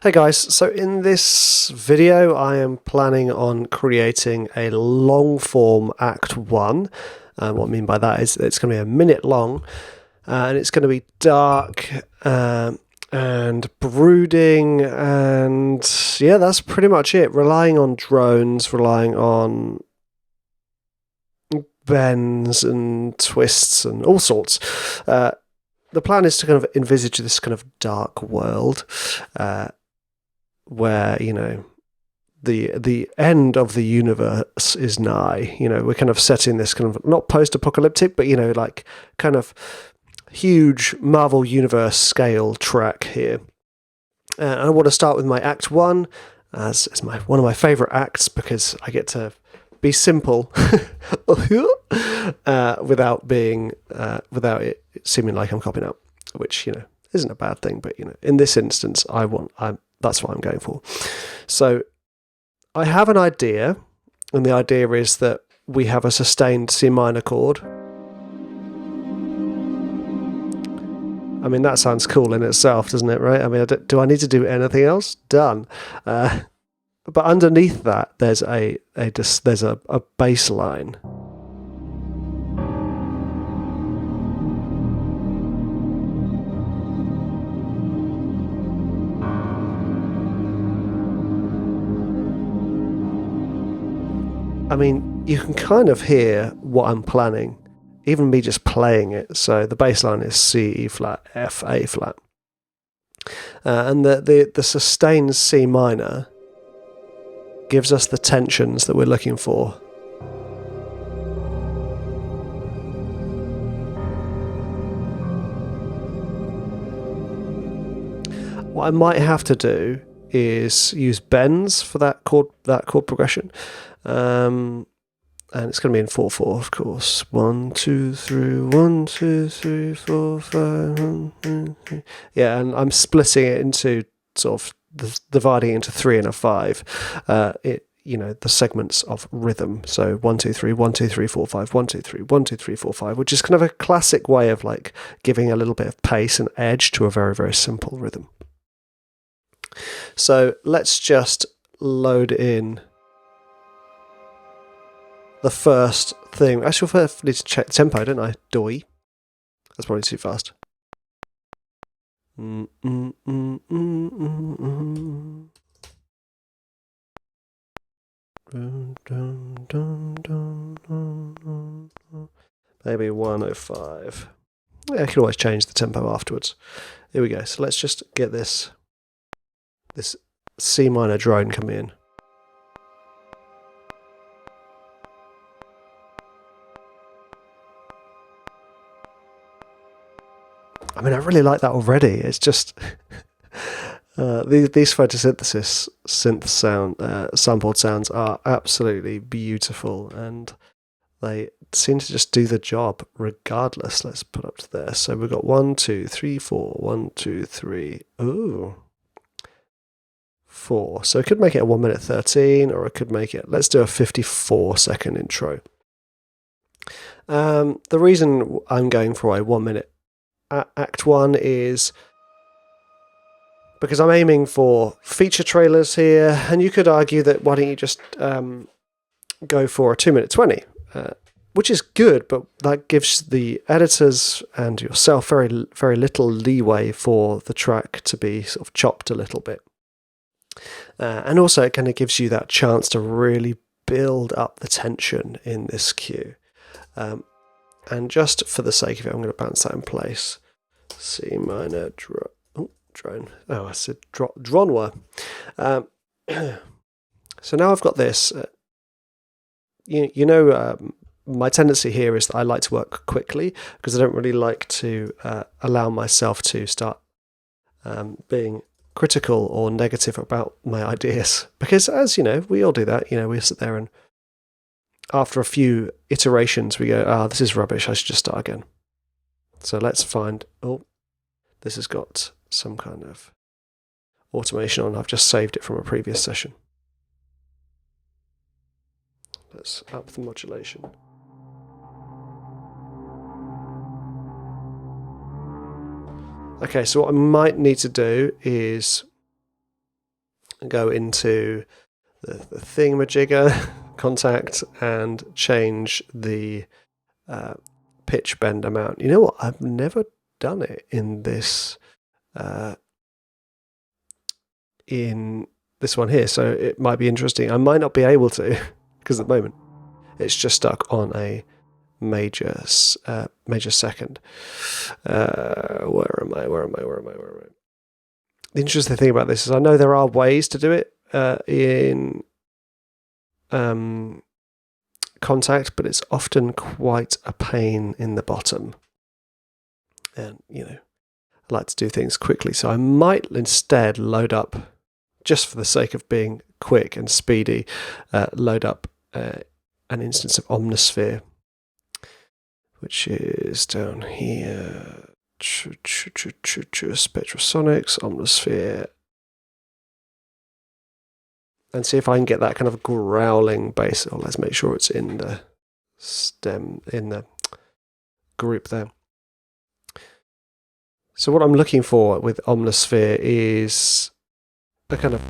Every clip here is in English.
Hey guys, so in this video I am planning on creating a long form Act 1. What I mean by that is it's going to be a minute long and it's going to be dark and brooding, and yeah, that's pretty much it. Relying on drones, relying on bends and twists and all sorts. The plan is to kind of envisage this kind of dark world where, you know, the end of the universe is nigh. You know, we're kind of setting this kind of not post-apocalyptic, but, you know, like kind of huge Marvel Universe scale track here. And I want to start with my Act 1 as one of my favourite acts, because I get to be simple without it seeming like I'm copying out, which, you know, isn't a bad thing, but, you know, in this instance that's what I'm going for. So I have an idea, and the idea is that we have a sustained C minor chord. I mean, that sounds cool in itself, doesn't it, right? I mean, do I need to do anything else? Done. But underneath that, there's a bass line. I mean, you can kind of hear what I'm planning, even me just playing it. So the bass line is C, E flat, F, A flat. And the sustained C minor gives us the tensions that we're looking for. What I might have to do is use bends for that chord progression. And it's going to be in 4/4, of course. 1, 2, 3, 1, 2, 3, 4, 5. 1, 2, 3. Yeah, and I'm splitting it into sort of dividing into 3 and a 5. You know, the segments of rhythm. So 1, 2, 3, 1, 2, 3, 4, 5, 1, 2, 3, 1, 2, 3, 4, 5, which is kind of a classic way of like giving a little bit of pace and edge to a very, very simple rhythm. So let's just load in the first thing. Actually, first I need to check the tempo, don't I? Doi. That's probably too fast. Maybe 105. Yeah, I can always change the tempo afterwards. Here we go. So let's just get this C minor drone come in. I mean, I really like that already. It's just these photosynthesis synth sound sampled sounds are absolutely beautiful, and they seem to just do the job regardless. Let's put up to there. So we've got 1, 2, 3, 4. 1, 2, 3. Ooh. 4. So I could make it a 1 minute 13, or I could make it, let's do a 54-second intro. The reason I'm going for a 1 minute Act 1 is because I'm aiming for feature trailers here, and you could argue that why don't you just go for a 2 minute 20, which is good, but that gives the editors and yourself very, very little leeway for the track to be sort of chopped a little bit. And also it kind of gives you that chance to really build up the tension in this cue. And just for the sake of it, I'm going to bounce that in place. C minor drone. Oh, I said dronwa. So now I've got this. My tendency here is that I like to work quickly, because I don't really like to allow myself to start being critical or negative about my ideas, because, as you know, we all do that. You know, we sit there and after a few iterations we go, this is rubbish, I should just start again. So let's find, this has got some kind of automation on. I've just saved it from a previous session. Let's up the modulation. Okay, so what I might need to do is go into the thingamajigger contact and change the pitch bend amount. You know what? I've never done it in this one here, so it might be interesting. I might not be able to because at the moment it's just stuck on a major second. Where am I? The interesting thing about this is I know there are ways to do it in contact, but it's often quite a pain in the bottom. And, I like to do things quickly, so I might instead load up, just for the sake of being quick and speedy, load up an instance of Omnisphere, which is down here. Spectrosonics, Omnisphere. And see if I can get that kind of growling bass. Oh, let's make sure it's in the stem, in the group there. So what I'm looking for with Omnisphere is a kind of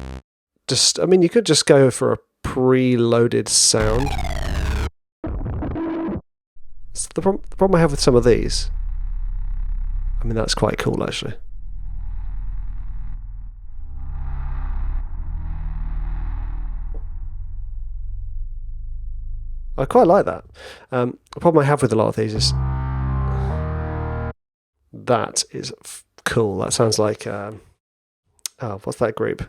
you could just go for a preloaded sound. So the problem I have with some of these, that's quite cool actually. I quite like that. The problem I have with a lot of these is that is cool. That sounds like what's that group?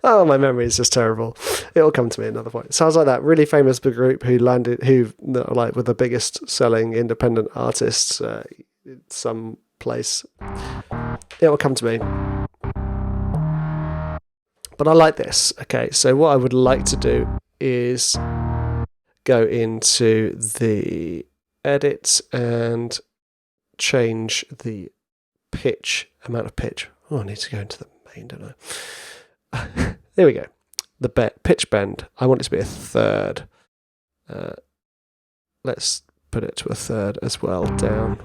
Oh, my memory is just terrible. It'll come to me at another point. It sounds like that really famous group who were the biggest selling independent artists some place. It'll come to me. But I like this. Okay, so what I would like to do is go into the edit and change the amount of pitch. Oh, I need to go into the main, don't I? There we go. The pitch bend. I want it to be a third. Let's put it to a third as well, down.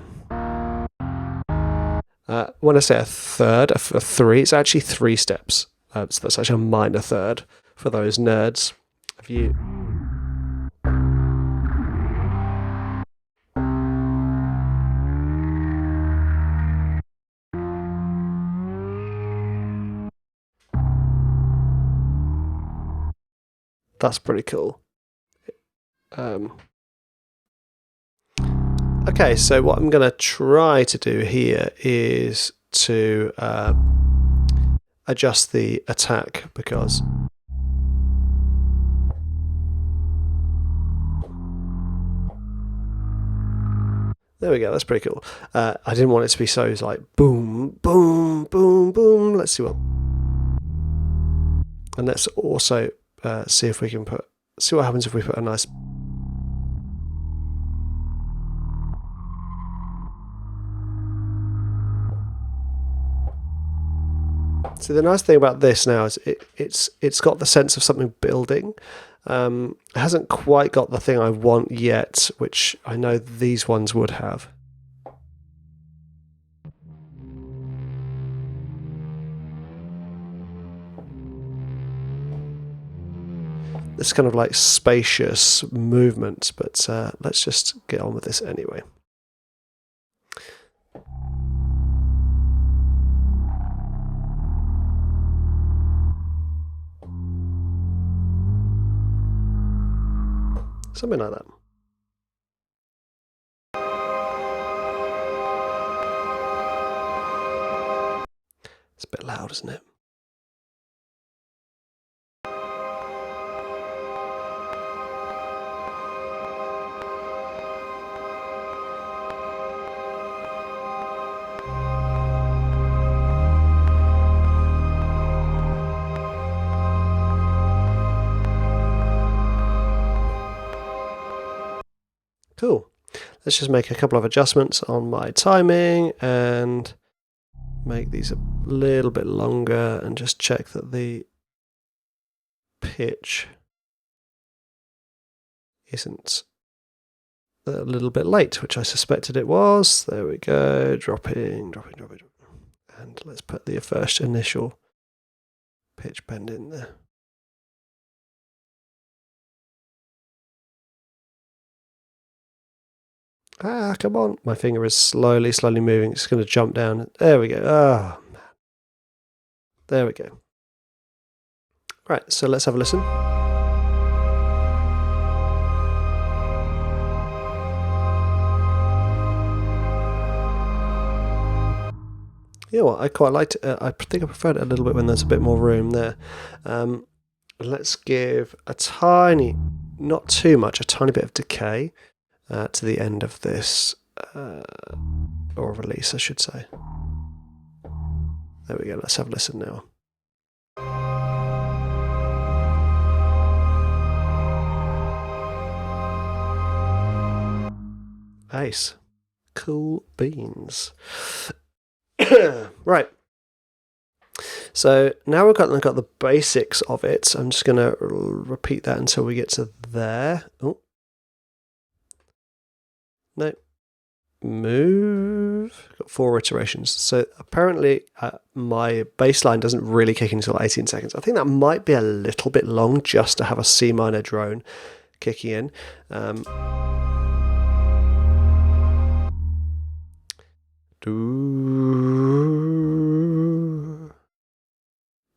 When I say a third, a three, it's actually 3 steps. So that's actually a minor third for those nerds of you. That's pretty cool. Okay, so what I'm going to try to do here is to adjust the attack, because there we go, that's pretty cool. I didn't want it to be so like boom, boom, boom, boom. Let's see what. And let's also see if we can see what happens if we put a nice. So the nice thing about this now is it's got the sense of something building. It hasn't quite got the thing I want yet, which I know these ones would have. This kind of like spacious movement, but let's just get on with this anyway. Something like that. It's a bit loud, isn't it? Cool. Let's just make a couple of adjustments on my timing and make these a little bit longer and just check that the pitch isn't a little bit late, which I suspected it was. There we go. Dropping. And let's put the first initial pitch bend in there. Ah, come on. My finger is slowly moving. It's going to jump down. There we go. Oh, man. There we go. Right, so let's have a listen. You know what, I quite liked it. I think I preferred it a little bit when there's a bit more room there. Let's give a tiny, not too much, a tiny bit of decay to the end of this, or release, I should say. There we go, let's have a listen now. Ace. Cool beans. Right. So now we've got the basics of it. I'm just going to repeat that until we get to there. Oh. No. Move. Got 4 iterations. So apparently my bass line doesn't really kick in until 18 seconds. I think that might be a little bit long just to have a C minor drone kicking in.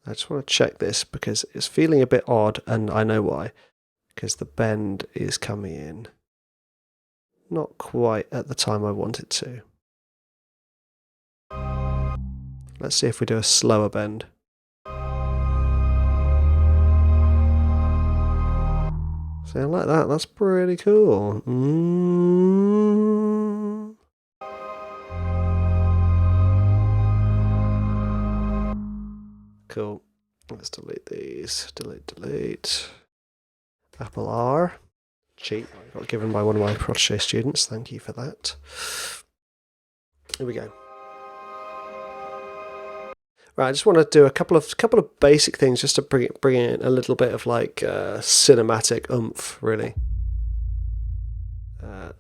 I just want to check this because it's feeling a bit odd, and I know why. Because the bend is coming in not quite at the time I want it to. Let's see if we do a slower bend. See, I like that. That's pretty cool. Cool. Let's delete these. Delete. Apple R. Cheat. I got given by one of my protege students. Thank you for that. Here we go. Right, I just want to do a couple of basic things just to bring in a little bit of like cinematic oomph, really.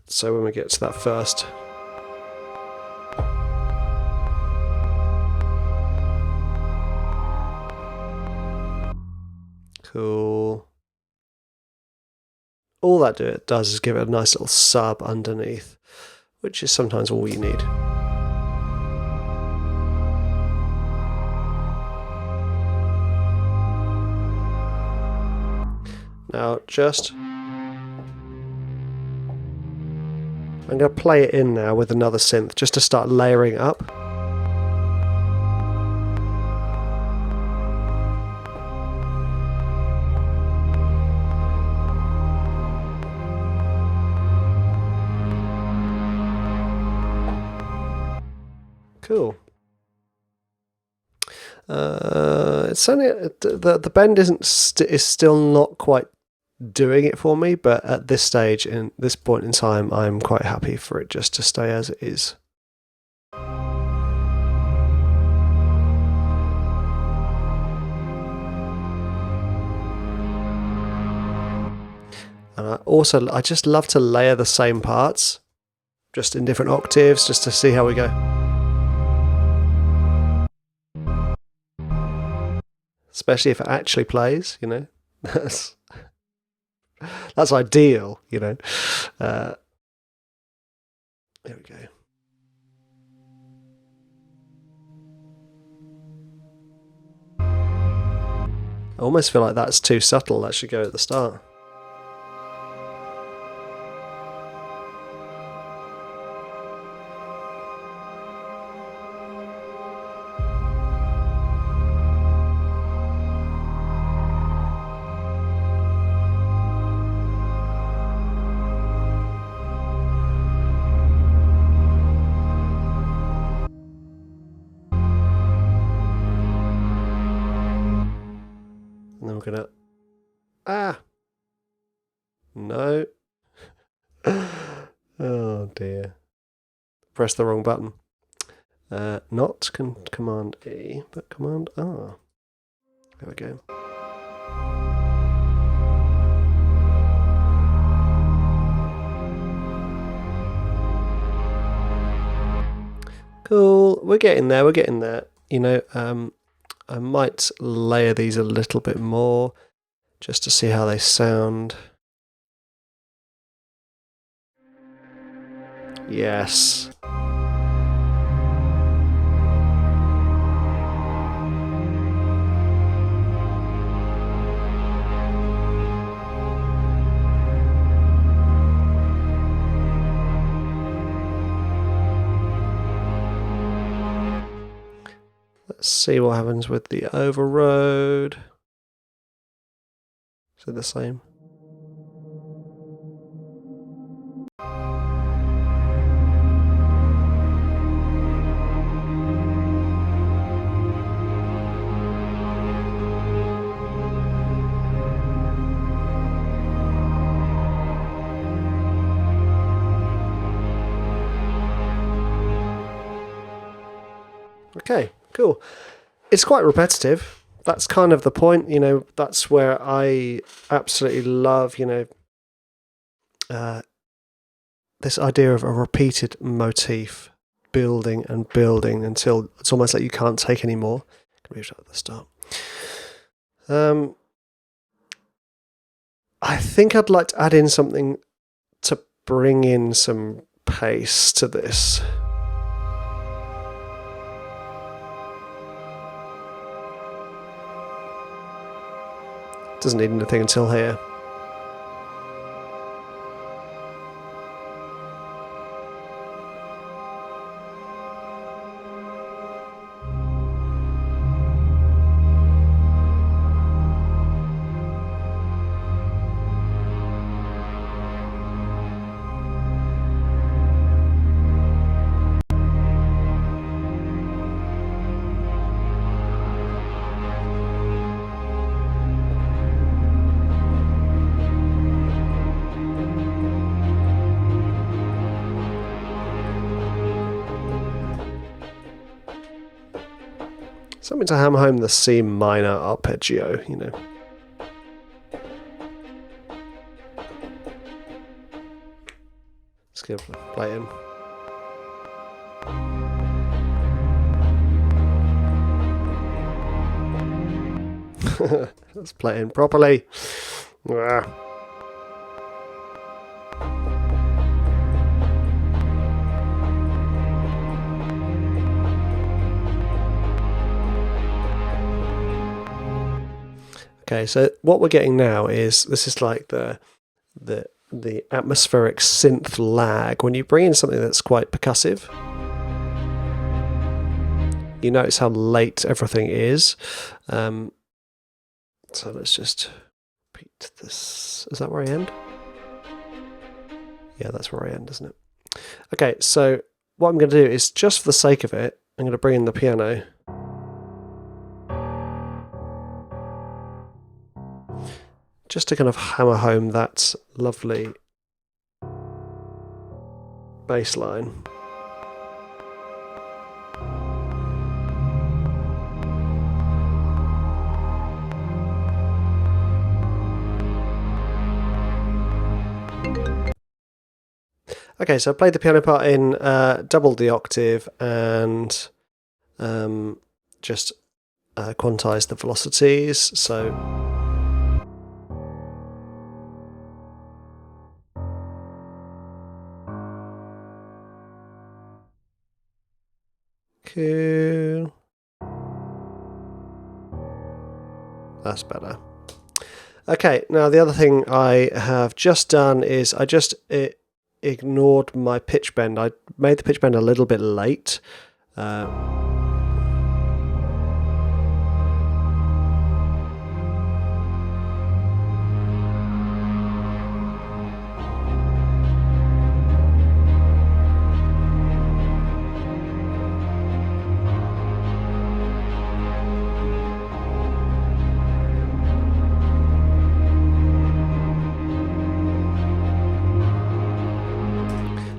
So when we get to that first. Cool. All that does is give it a nice little sub underneath, which is sometimes all you need. Now I'm going to play it in now with another synth just to start layering up. Cool. It's only the bend is still not quite doing it for me, but at this stage, in this point in time, I'm quite happy for it just to stay as it is. And I just love to layer the same parts, just in different octaves, just to see how we go. Especially if it actually plays, you know. That's ideal, you know. There we go. I almost feel like that's too subtle. That should go at the start. And then we're gonna no. Oh dear. Press the wrong button. Not Command E, but Command R. There we go. Cool. We're getting there. You know, I might layer these a little bit more just to see how they sound. Yes. Let's see what happens with the overrode. Is it the same? Okay, cool. It's quite repetitive. That's kind of the point, you know, that's where I absolutely love, you know, this idea of a repeated motif, building and building until it's almost like you can't take any more. Move to the start. I think I'd like to add in something to bring in some pace to this. Doesn't need anything until here. Something to hammer home the C minor arpeggio, you know. Let's give it a play in. Let's play in properly. Okay, so what we're getting now is this is like the atmospheric synth lag. When you bring in something that's quite percussive, you notice how late everything is. So let's just repeat this. Is that where I end? Yeah, that's where I end, isn't it? Okay, so what I'm going to do is, just for the sake of it, I'm going to bring in the piano. Just to kind of hammer home that lovely bass line. Okay, so I played the piano part in doubled the octave and just quantized the velocities. So cool. That's better. Okay, now the other thing I have just done is I just ignored my pitch bend. I made the pitch bend a little bit late.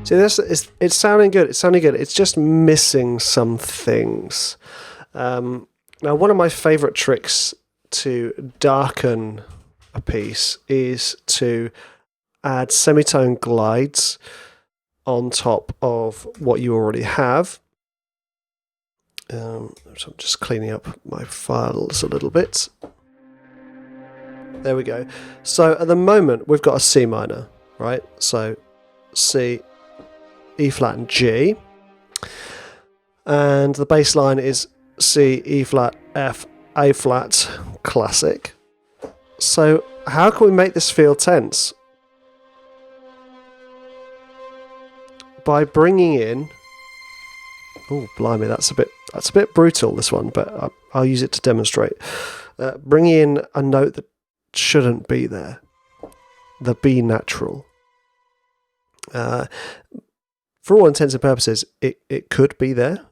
See, it's sounding good. It's sounding good. It's just missing some things. Now, one of my favourite tricks to darken a piece is to add semitone glides on top of what you already have. So I'm just cleaning up my files a little bit. There we go. So at the moment we've got a C minor, right? So C, E flat and G. And the bass line is C, E flat, F, A flat, classic. So how can we make this feel tense? By bringing in... Oh, blimey, that's a bit brutal, this one, but I'll use it to demonstrate. Bring in a note that shouldn't be there. The B natural. For all intents and purposes, it could be there,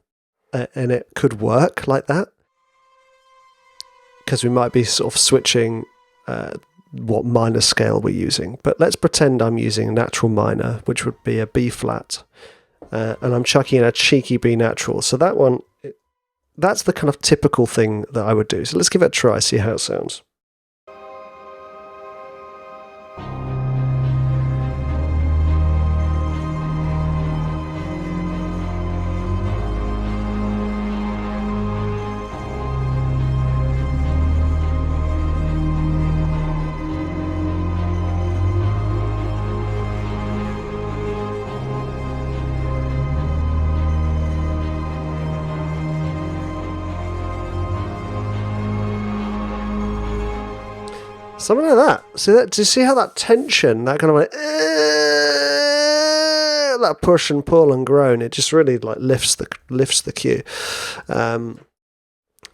and it could work like that, because we might be sort of switching what minor scale we're using. But let's pretend I'm using a natural minor, which would be a B flat, and I'm chucking in a cheeky B natural. So that one, that's the kind of typical thing that I would do. So let's give it a try, see how it sounds. Something like that. See that? Do you see how that tension, that kind of like that push and pull and groan, it just really like lifts the cue.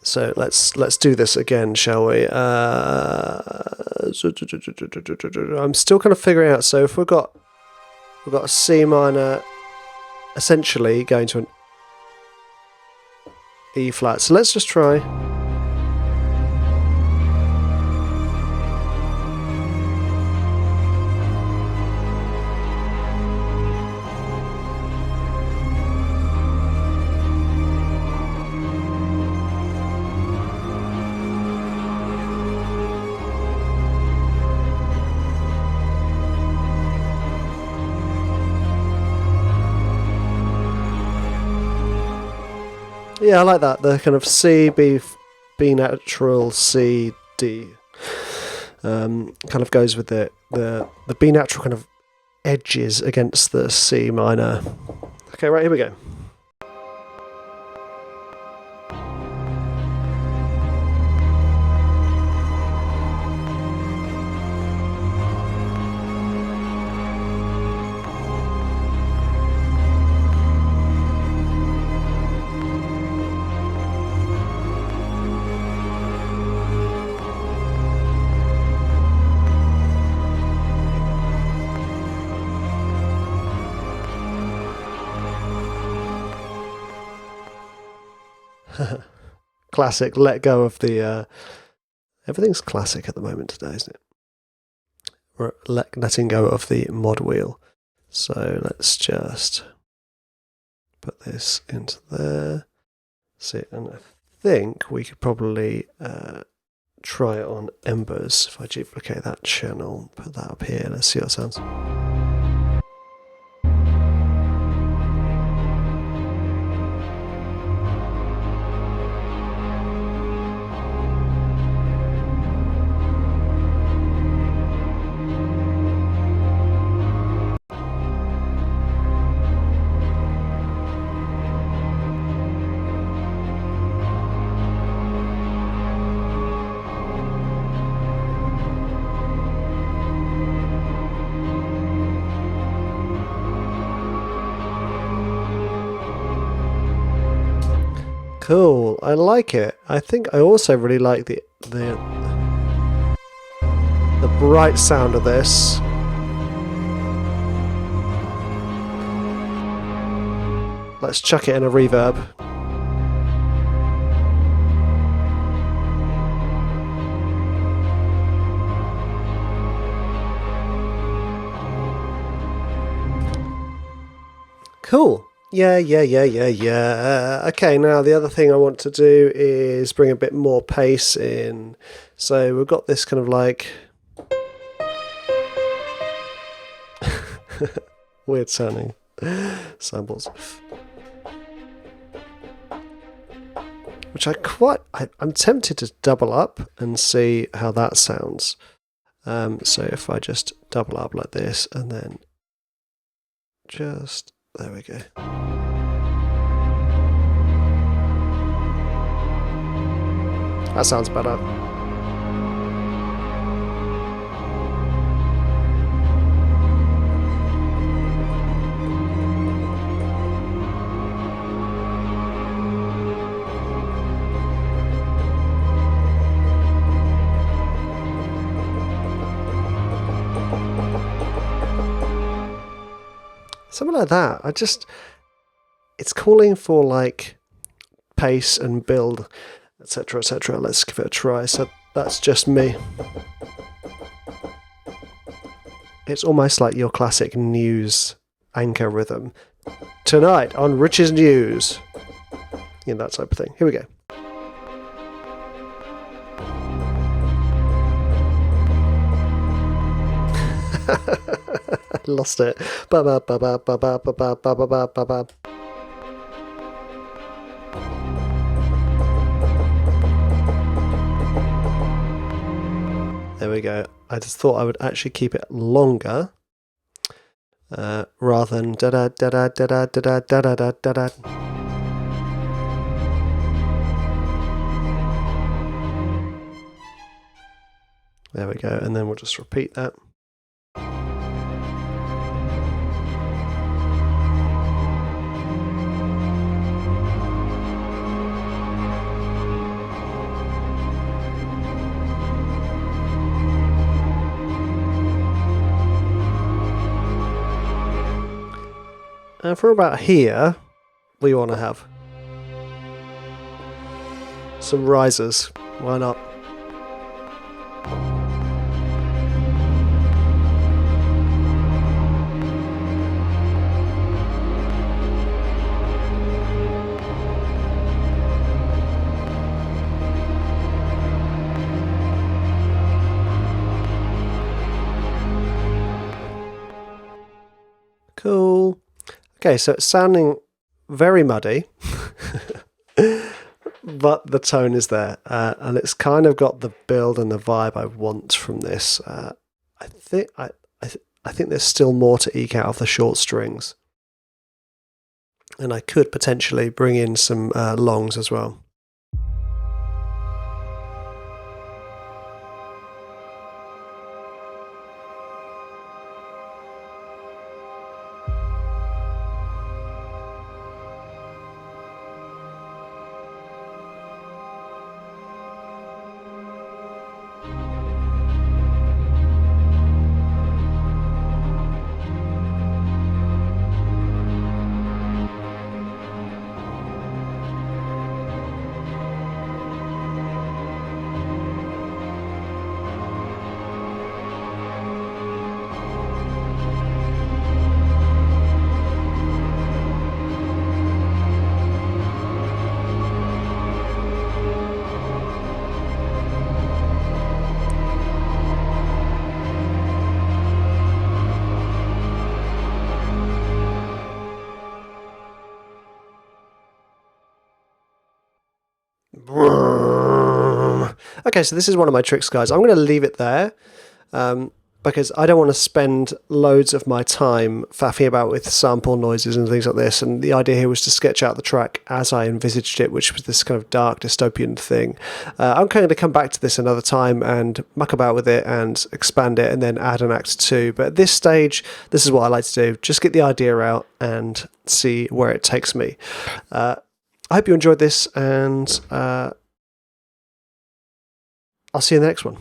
So let's do this again, shall we? I'm still kind of figuring out. So if we've got a C minor, essentially going to an E flat. So let's just try. Yeah, I like that. The kind of C, B natural, C, D kind of goes with the B natural kind of edges against the C minor. Okay, right, here we go. Classic, let go of the... everything's classic at the moment today, isn't it? We're letting go of the mod wheel. So let's just put this into there. See, and I think we could probably try it on Embers. If I duplicate that channel, put that up here, let's see how it sounds. Cool, I like it. I think I also really like the bright sound of this. Let's chuck it in a reverb. Cool. Yeah. Okay, now the other thing I want to do is bring a bit more pace in. So we've got this kind of like... weird sounding samples. which I'm tempted to double up and see how that sounds. So if I just double up like this and then just, there we go. That sounds better. Something like that. It's calling for like pace and build, etc., etc. Let's give it a try. So that's just me. It's almost like your classic news anchor rhythm. Tonight on Rich's News. Yeah, that type of thing. Here we go. Lost it. There we go. I just thought I would actually keep it longer rather than da da da da da da da da da da da da. There we go, and then we'll just repeat that. And for about here, we want to have some risers. Why not? Cool. Okay, so it's sounding very muddy, but the tone is there, and it's kind of got the build and the vibe I want from this. I think there's still more to eke out of the short strings, and I could potentially bring in some longs as well. Okay, so this is one of my tricks, guys. I'm going to leave it there because I don't want to spend loads of my time faffing about with sample noises and things like this. And the idea here was to sketch out the track as I envisaged it, which was this kind of dark dystopian thing. I'm going to come back to this another time and muck about with it and expand it and then add an act 2. But at this stage, this is what I like to do. Just get the idea out and see where it takes me. I hope you enjoyed this, and I'll see you in the next one.